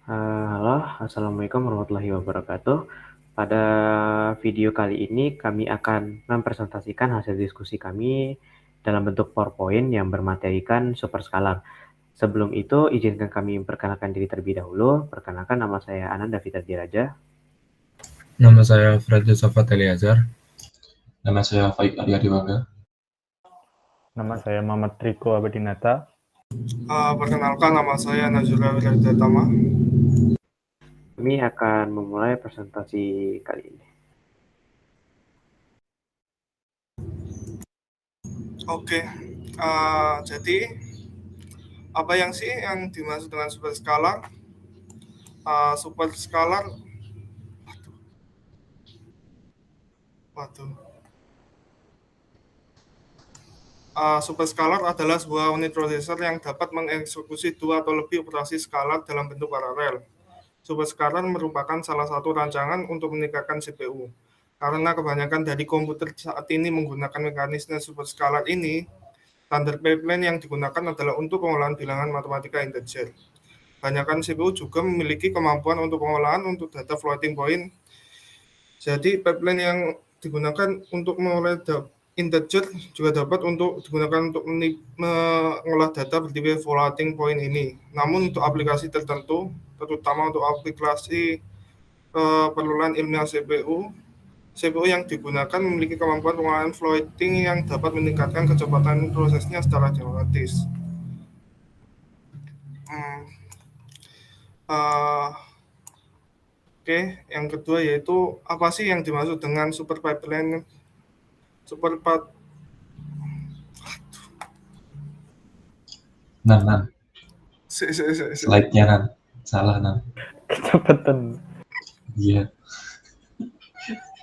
Halo, Assalamualaikum warahmatullahi wabarakatuh. Pada video kali ini kami akan mempresentasikan hasil diskusi kami dalam bentuk PowerPoint yang bermaterikan superskalar. Sebelum itu, izinkan kami memperkenalkan diri terlebih dahulu. Perkenalkan, nama saya Ananda Fitra Diraja. Nama saya Fred Josafat Eliazar. Nama saya Faik Arya Dewangga. Nama saya Muhammad Riko Abedinata. Perkenalkan, nama saya Nazila Wiraditama. Kami akan memulai presentasi kali ini. Oke, jadi apa yang dimaksud dengan superskalar? Superskalar, superskalar adalah sebuah unit prosesor yang dapat mengeksekusi dua atau lebih operasi skalar dalam bentuk paralel. Superskalar merupakan salah satu rancangan untuk meningkatkan CPU. Karena kebanyakan dari komputer saat ini menggunakan mekanisme superskalar ini, standar pipeline yang digunakan adalah untuk pengolahan bilangan matematika integer. Kebanyakan CPU juga memiliki kemampuan untuk pengolahan untuk data floating point. Jadi pipeline yang digunakan untuk mengolah integer juga dapat untuk digunakan untuk mengolah data bertipe floating point ini. Namun untuk aplikasi tertentu, terutama untuk aplikasi keperluan ilmiah CPU yang digunakan memiliki kemampuan pengolahan floating yang dapat meningkatkan kecepatan prosesnya secara dramatis. Oke, yang kedua yaitu apa sih yang dimaksud dengan super pipeline? Nan. Slide-nya Nan. Salah Nan. Kecepatan. Iya.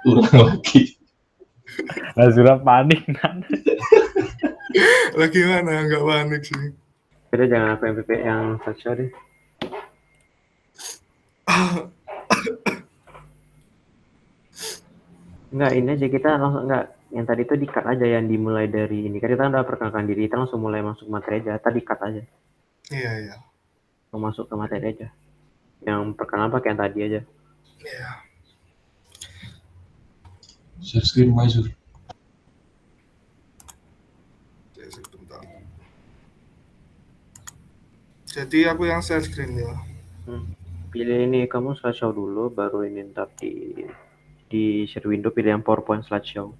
Ulang lagi. Nah, sudah panik, Nan. Lagi mana? Enggak panik sih. Jadi jangan aku MVP yang slideshow deh. Enggak, ini aja kita langsung yang tadi itu di-cut aja, yang dimulai dari ini. Kan kita udah perkenalkan diri, kita langsung mulai masuk materi aja. Tadi cut aja. Iya. Masuk ke materi aja. Yang perkenalan pakai yang tadi aja. Iya. Share screen Maizur. Jadi aku yang share screen ya. Pilih ini, kamu slideshow dulu, baru ini ntar di share window pilih yang PowerPoint slideshow.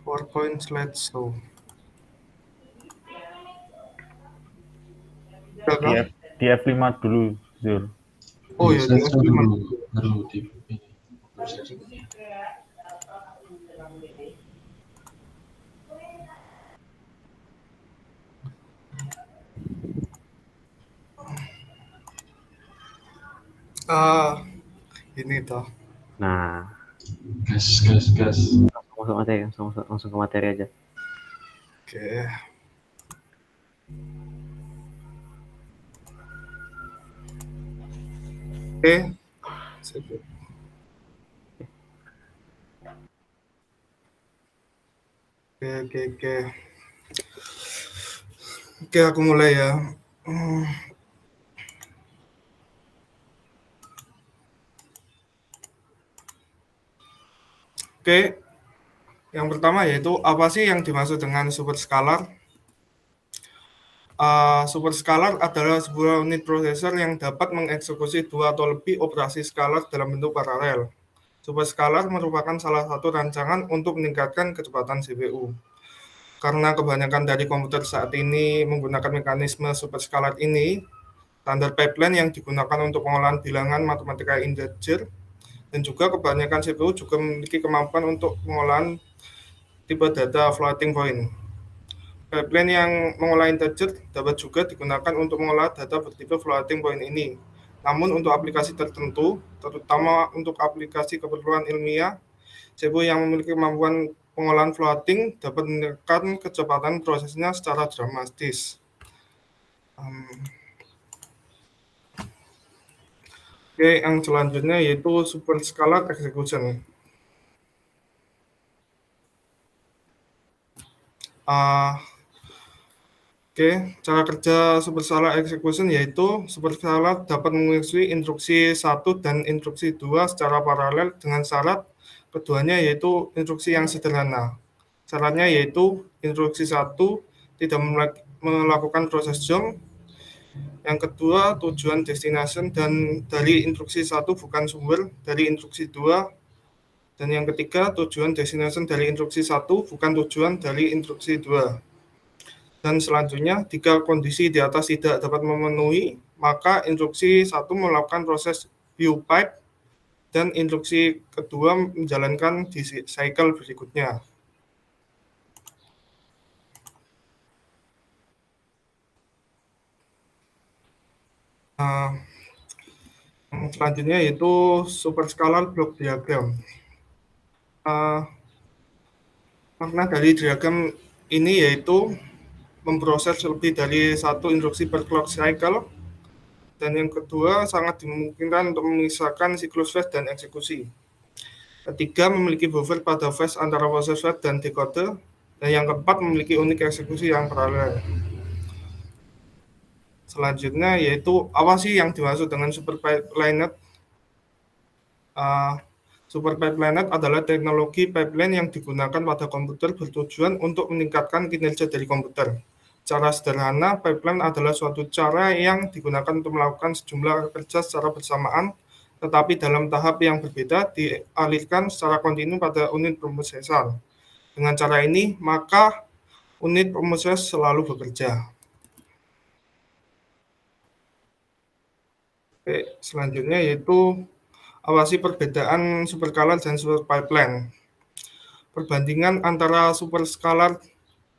PowerPoint slideshow. Di F5 dulu, Zur. Oh ya, di F5 dulu. Baru di ini. Ini toh. Nah, Gas. langsung ke materi aja. Oke. Oke, aku mulai ya. Oke, yang pertama yaitu apa sih yang dimaksud dengan superskalar? Superskalar adalah sebuah unit prosesor yang dapat mengeksekusi dua atau lebih operasi skalar dalam bentuk paralel. Superskalar merupakan salah satu rancangan untuk meningkatkan kecepatan CPU. Karena kebanyakan dari komputer saat ini menggunakan mekanisme superskalar ini, standar pipeline yang digunakan untuk pengolahan bilangan matematika integer, dan juga kebanyakan CPU juga memiliki kemampuan untuk pengolahan tipe data floating point. Pipeline yang mengolah integer dapat juga digunakan untuk mengolah data bertipe floating point ini. Namun untuk aplikasi tertentu, terutama untuk aplikasi keperluan ilmiah, CPU yang memiliki kemampuan pengolahan floating dapat meningkatkan kecepatan prosesnya secara dramatis. Oke, yang selanjutnya yaitu superscalar execution. Cara kerja superscalar execution yaitu superscalar dapat mengeksekusi instruksi 1 dan instruksi 2 secara paralel dengan syarat keduanya yaitu instruksi yang sederhana. Syaratnya yaitu instruksi 1 tidak melakukan proses jump. Yang kedua, tujuan destination dan dari instruksi 1 bukan sumber dari instruksi 2. Dan yang ketiga, tujuan destination dari instruksi 1 bukan tujuan dari instruksi 2. Dan selanjutnya, jika kondisi di atas tidak dapat memenuhi, maka instruksi 1 melakukan proses view pipe dan instruksi kedua menjalankan di cycle berikutnya. Selanjutnya yaitu superscalar block diagram. Makna dari diagram ini yaitu memproses lebih dari satu instruksi per clock cycle, dan yang kedua sangat dimungkinkan untuk memisahkan siklus fetch dan eksekusi. Ketiga, memiliki buffer pada fetch antara proses fetch dan decoder, dan yang keempat memiliki unit eksekusi yang paralel. Selanjutnya yaitu apa sih yang dimaksud dengan super pipeline? Super pipeline adalah teknologi pipeline yang digunakan pada komputer bertujuan untuk meningkatkan kinerja dari komputer. Cara sederhana, pipeline adalah suatu cara yang digunakan untuk melakukan sejumlah kerja secara bersamaan, tetapi dalam tahap yang berbeda dialirkan secara kontinu pada unit pemrosesan. Dengan cara ini, maka unit pemroses selalu bekerja. Oke, selanjutnya yaitu apa sih perbedaan superscalar dan super pipeline? Perbandingan antara superscalar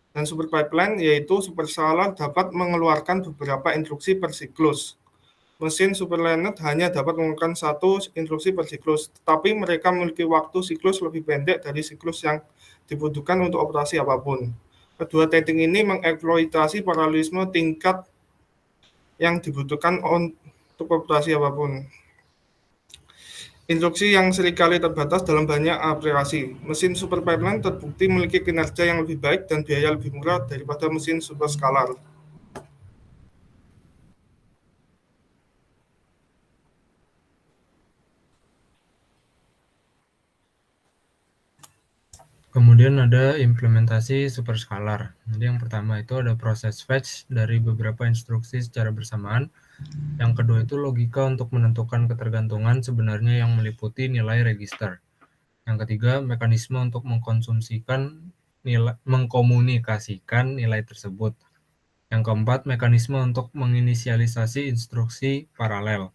dan super pipeline yaitu superscalar dapat mengeluarkan beberapa instruksi per siklus. Mesin superlinear hanya dapat mengeluarkan satu instruksi per siklus, tetapi mereka memiliki waktu siklus lebih pendek dari siklus yang dibutuhkan untuk operasi apapun. Kedua teknik ini mengeksploitasi paralelisme tingkat yang dibutuhkan untuk operasi apapun. Instruksi yang seringkali terbatas dalam banyak aplikasi. Mesin super pipeline terbukti memiliki kinerja yang lebih baik dan biaya lebih murah daripada mesin superscalar. Kemudian ada implementasi superscalar. Jadi yang pertama itu ada proses fetch dari beberapa instruksi secara bersamaan. Yang kedua itu logika untuk menentukan ketergantungan sebenarnya yang meliputi nilai register. Yang ketiga, mekanisme untuk mengkomunikasikan nilai tersebut. Yang keempat, mekanisme untuk menginisialisasi instruksi paralel.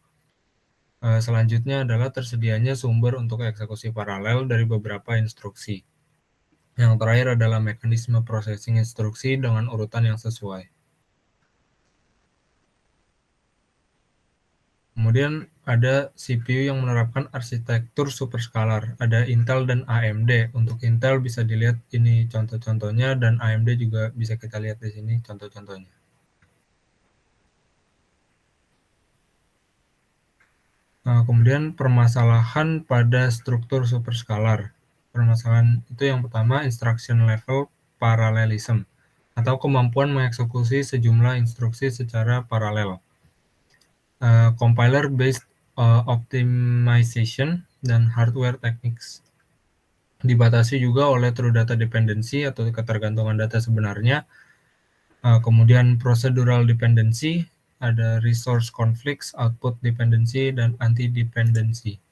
Selanjutnya adalah tersedianya sumber untuk eksekusi paralel dari beberapa instruksi. Yang terakhir adalah mekanisme processing instruksi dengan urutan yang sesuai. Kemudian ada CPU yang menerapkan arsitektur superscalar. Ada Intel dan AMD. Untuk Intel bisa dilihat ini contoh-contohnya, dan AMD juga bisa kita lihat di sini contoh-contohnya. Kemudian permasalahan pada struktur superscalar. Permasalahan itu yang pertama, instruction level parallelism, atau kemampuan mengeksekusi sejumlah instruksi secara paralel. Compiler-based optimization dan hardware techniques. Dibatasi juga oleh true data dependency atau ketergantungan data sebenarnya. Kemudian procedural dependency, ada resource conflicts, output dependency, dan anti-dependency.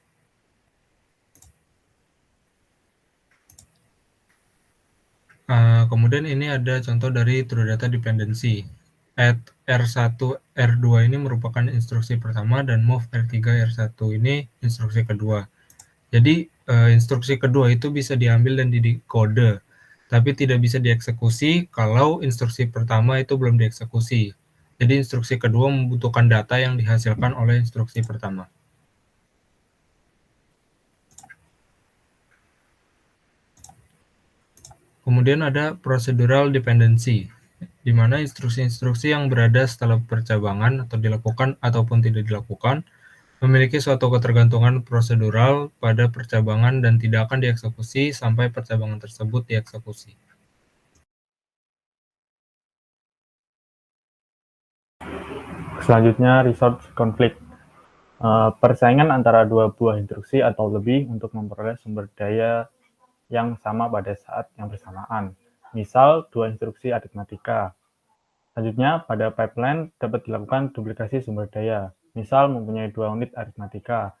Kemudian ini ada contoh dari true data dependency. Add R1, R2 ini merupakan instruksi pertama, dan move R3, R1 ini instruksi kedua. Jadi instruksi kedua itu bisa diambil dan dikode, tapi tidak bisa dieksekusi kalau instruksi pertama itu belum dieksekusi. Jadi instruksi kedua membutuhkan data yang dihasilkan oleh instruksi pertama. Kemudian ada procedural dependency, di mana instruksi-instruksi yang berada setelah percabangan atau dilakukan ataupun tidak dilakukan memiliki suatu ketergantungan prosedural pada percabangan dan tidak akan dieksekusi sampai percabangan tersebut dieksekusi. Selanjutnya, resource conflict. Persaingan antara dua buah instruksi atau lebih untuk memperoleh sumber daya yang sama pada saat yang bersamaan. Misal, dua instruksi aritmatika. Selanjutnya, pada pipeline dapat dilakukan duplikasi sumber daya. Misal, mempunyai dua unit aritmatika.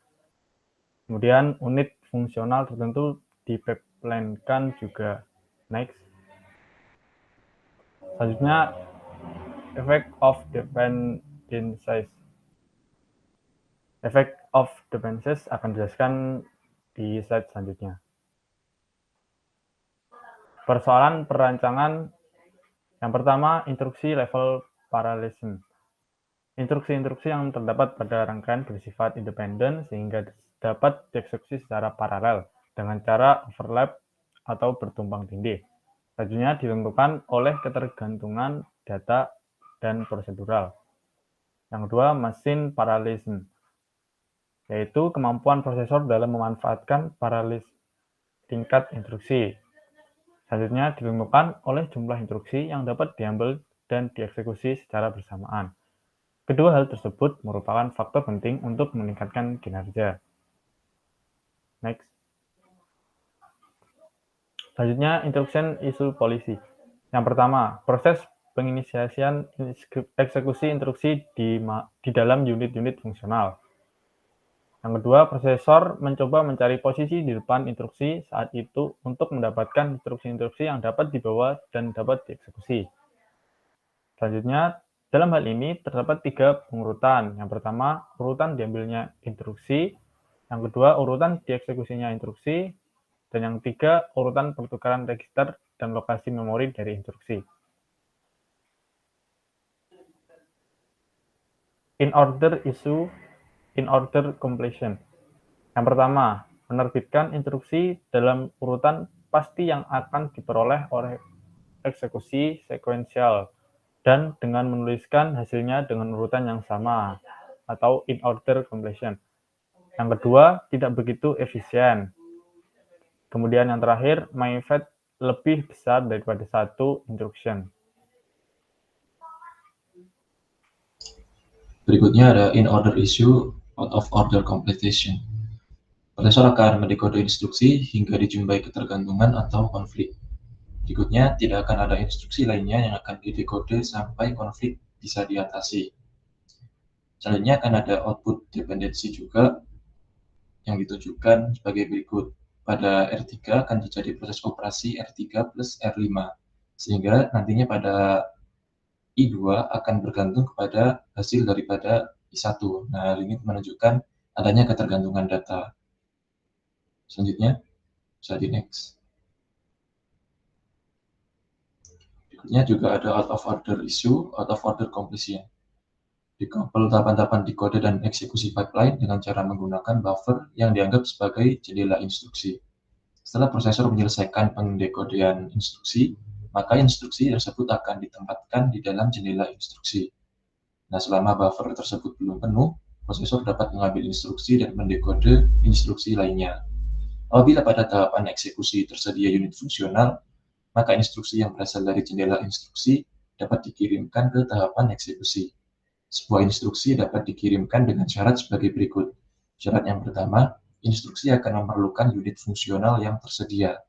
Kemudian, unit fungsional tertentu dipipeline-kan juga. Next. Selanjutnya, effect of dependencies. Effect of dependencies akan dijelaskan di slide selanjutnya. Persoalan perancangan yang pertama, instruksi level parallelism. Instruksi-instruksi yang terdapat pada rangkaian bersifat independen sehingga dapat dieksekusi secara paralel dengan cara overlap atau bertumpang tindih. Selanjutnya ditentukan oleh ketergantungan data dan prosedural. Yang kedua, machine parallelism, yaitu kemampuan prosesor dalam memanfaatkan paralelis tingkat instruksi. Selanjutnya ditentukan oleh jumlah instruksi yang dapat diambil dan dieksekusi secara bersamaan. Kedua hal tersebut merupakan faktor penting untuk meningkatkan kinerja. Next. Selanjutnya, instruction issue policy. Yang pertama, proses penginisiasian eksekusi instruksi di dalam unit-unit fungsional. Yang kedua, prosesor mencoba mencari posisi di depan instruksi saat itu untuk mendapatkan instruksi-instruksi yang dapat dibawa dan dapat dieksekusi. Selanjutnya, dalam hal ini terdapat 3 pengurutan. Yang pertama, urutan diambilnya instruksi. Yang kedua, urutan dieksekusinya instruksi. Dan yang ketiga, urutan pertukaran register dan lokasi memori dari instruksi. In order completion. Yang pertama, menerbitkan instruksi dalam urutan pasti yang akan diperoleh oleh eksekusi sekuensial dan dengan menuliskan hasilnya dengan urutan yang sama atau in order completion. Yang kedua, tidak begitu efisien. Kemudian yang terakhir, MyFet lebih besar daripada satu instruction. Berikutnya ada in order issue, out of order completion. Prosesor akan mendekode instruksi hingga dijumpai ketergantungan atau konflik. Berikutnya, tidak akan ada instruksi lainnya yang akan didekode sampai konflik bisa diatasi. Selanjutnya akan ada output dependency juga yang ditunjukkan sebagai berikut. Pada R3 akan terjadi proses operasi R3 plus R5, sehingga nantinya pada I2 akan bergantung kepada hasil daripada I1. Nah, hal ini menunjukkan adanya ketergantungan data. Selanjutnya, bisa di next. Berikutnya juga ada out of order issue, out of order completion. Dikompil tahapan-tahapan dekode dan eksekusi pipeline dengan cara menggunakan buffer yang dianggap sebagai jendela instruksi. Setelah prosesor menyelesaikan pendekodean instruksi, maka instruksi tersebut akan ditempatkan di dalam jendela instruksi. Nah, selama buffer tersebut belum penuh, prosesor dapat mengambil instruksi dan mendekode instruksi lainnya. Apabila pada tahapan eksekusi tersedia unit fungsional, maka instruksi yang berasal dari jendela instruksi dapat dikirimkan ke tahapan eksekusi. Sebuah instruksi dapat dikirimkan dengan syarat sebagai berikut. Syarat yang pertama, instruksi akan memerlukan unit fungsional yang tersedia.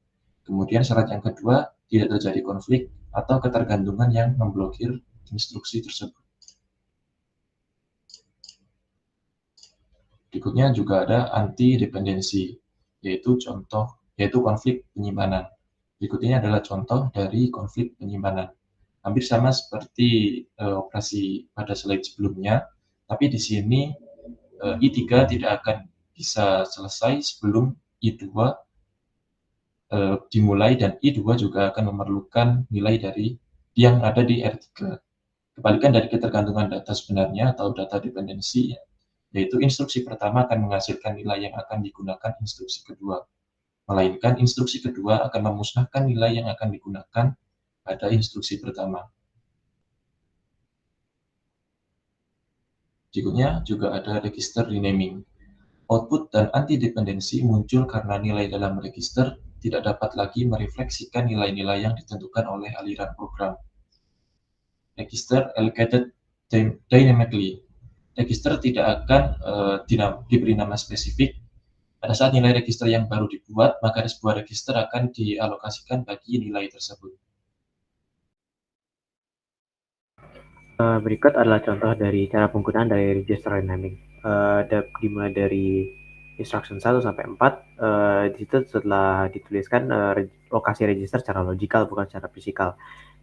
Kemudian syarat yang kedua, tidak terjadi konflik atau ketergantungan yang memblokir instruksi tersebut. Berikutnya juga ada anti-dependency, yaitu konflik penyimpanan. Berikut ini adalah contoh dari konflik penyimpanan. Hampir sama seperti operasi pada slide sebelumnya, tapi di sini I3 tidak akan bisa selesai sebelum I2 dimulai, dan I2 juga akan memerlukan nilai dari yang ada di R3. Kebalikan dari ketergantungan data sebenarnya atau data dependensi, yaitu instruksi pertama akan menghasilkan nilai yang akan digunakan instruksi kedua. melainkan instruksi kedua akan memusnahkan nilai yang akan digunakan pada instruksi pertama. Berikutnya juga ada register renaming. Output dan anti-dependensi muncul karena nilai dalam register tidak dapat lagi merefleksikan nilai-nilai yang ditentukan oleh aliran program. Register allocated dynamically. Register tidak akan diberi nama spesifik. Pada saat nilai register yang baru dibuat, maka sebuah register akan dialokasikan bagi nilai tersebut. Berikut adalah contoh dari cara penggunaan dari register renaming. Dimulai dari instruction 1 sampai 4, di situ setelah dituliskan lokasi register secara logikal bukan secara fisikal,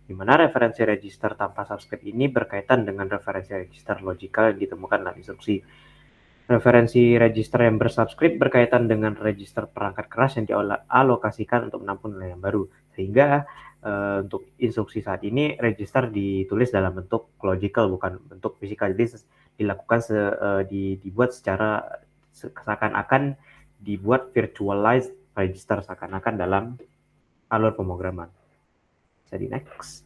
di mana referensi register tanpa subscript ini berkaitan dengan referensi register logikal yang ditemukan dalam instruksi. Referensi register yang bersubscript berkaitan dengan register perangkat keras yang dialokasikan untuk menampung nilai yang baru, sehingga untuk instruksi saat ini register ditulis dalam bentuk logical bukan bentuk fisikal, jadi dilakukan dibuat secara seakan-akan dibuat virtualized register seakan-akan dalam alur pemrograman. Jadi next.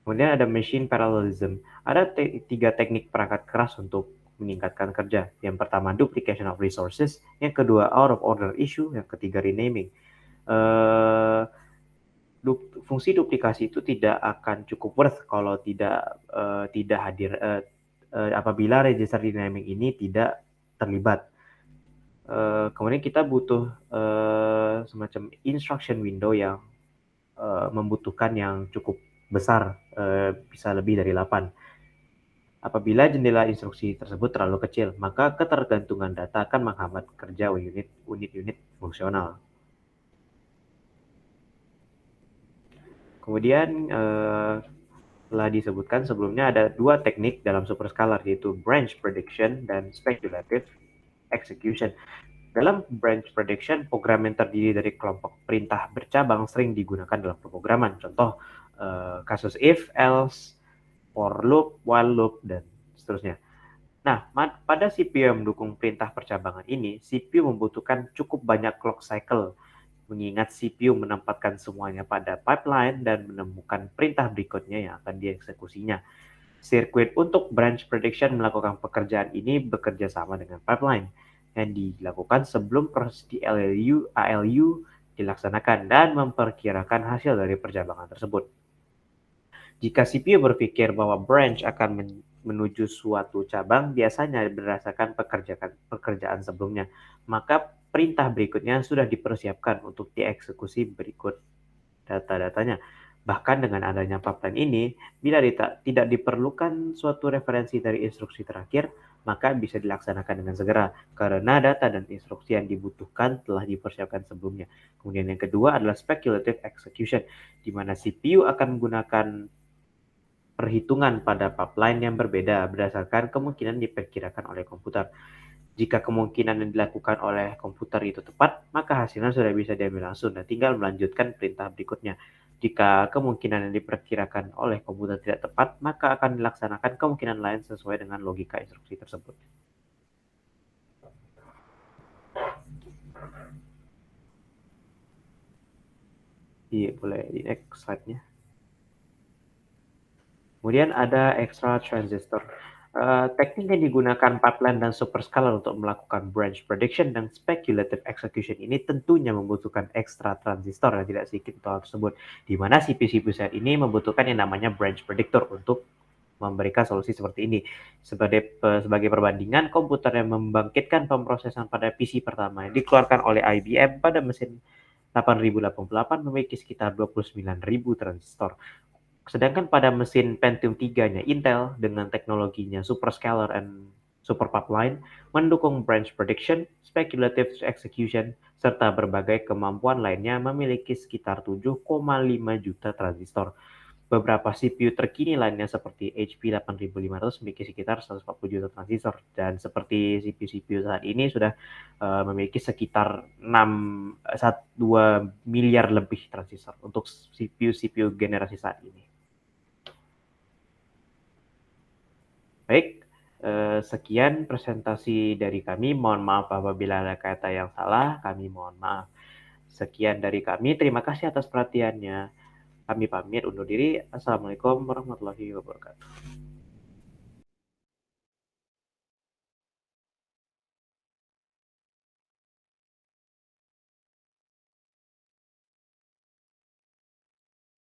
Kemudian ada machine parallelism. Ada 3 teknik perangkat keras untuk meningkatkan kerja. Yang pertama duplication of resources, yang kedua out of order issue, yang ketiga renaming. Fungsi duplikasi itu tidak akan cukup worth kalau tidak hadir apabila register renaming ini tidak terlibat. Kemudian kita butuh semacam instruction window yang membutuhkan yang cukup besar, bisa lebih dari 8. Apabila jendela instruksi tersebut terlalu kecil, maka ketergantungan data akan menghambat kerja unit-unit fungsional. Kemudian telah disebutkan sebelumnya ada 2 teknik dalam superscalar, yaitu branch prediction dan speculative execution. Dalam branch prediction, program yang terdiri dari kelompok perintah bercabang sering digunakan dalam pemrograman. Contoh kasus if, else, for loop, while loop, dan seterusnya. Nah, pada CPU yang mendukung perintah percabangan ini, CPU membutuhkan cukup banyak clock cycle, mengingat CPU menempatkan semuanya pada pipeline dan menemukan perintah berikutnya yang akan dieksekusinya. Sirkuit untuk branch prediction melakukan pekerjaan ini bekerja sama dengan pipeline yang dilakukan sebelum proses di ALU dilaksanakan dan memperkirakan hasil dari percabangan tersebut. Jika CPU berpikir bahwa branch akan menuju suatu cabang, biasanya berdasarkan pekerjaan sebelumnya, maka perintah berikutnya sudah dipersiapkan untuk dieksekusi berikut data-datanya. Bahkan dengan adanya pipeline ini, bila tidak diperlukan suatu referensi dari instruksi terakhir, maka bisa dilaksanakan dengan segera karena data dan instruksi yang dibutuhkan telah dipersiapkan sebelumnya. Kemudian yang kedua adalah speculative execution, di mana CPU akan menggunakan perhitungan pada pipeline yang berbeda berdasarkan kemungkinan diperkirakan oleh komputer. Jika kemungkinan yang dilakukan oleh komputer itu tepat, maka hasilnya sudah bisa diambil langsung dan tinggal melanjutkan perintah berikutnya. Jika kemungkinan yang diperkirakan oleh komputer tidak tepat, maka akan dilaksanakan kemungkinan lain sesuai dengan logika instruksi tersebut. Iya, boleh di next slide-nya. Kemudian ada extra transistor. Teknik yang digunakan pipeline dan superscalar untuk melakukan branch prediction dan speculative execution ini tentunya membutuhkan ekstra transistor yang tidak sedikit untuk hal tersebut, di mana CPU saat ini membutuhkan yang namanya branch predictor untuk memberikan solusi seperti ini. Sebagai perbandingan, komputer yang membangkitkan pemrosesan pada PC pertama yang dikeluarkan oleh IBM pada mesin 8088 memiliki sekitar 29.000 transistor. Sedangkan pada mesin Pentium 3-nya Intel dengan teknologinya superscalar and super pipeline mendukung branch prediction, speculative execution, serta berbagai kemampuan lainnya memiliki sekitar 7,5 juta transistor. Beberapa CPU terkini lainnya seperti HP 8500 memiliki sekitar 140 juta transistor, dan seperti CPU-CPU saat ini sudah memiliki sekitar 2 miliar lebih transistor untuk CPU generasi saat ini. Baik, sekian presentasi dari kami. Mohon maaf apabila ada kata yang salah, kami mohon maaf. Sekian dari kami. Terima kasih atas perhatiannya. Kami pamit undur diri. Assalamualaikum warahmatullahi wabarakatuh.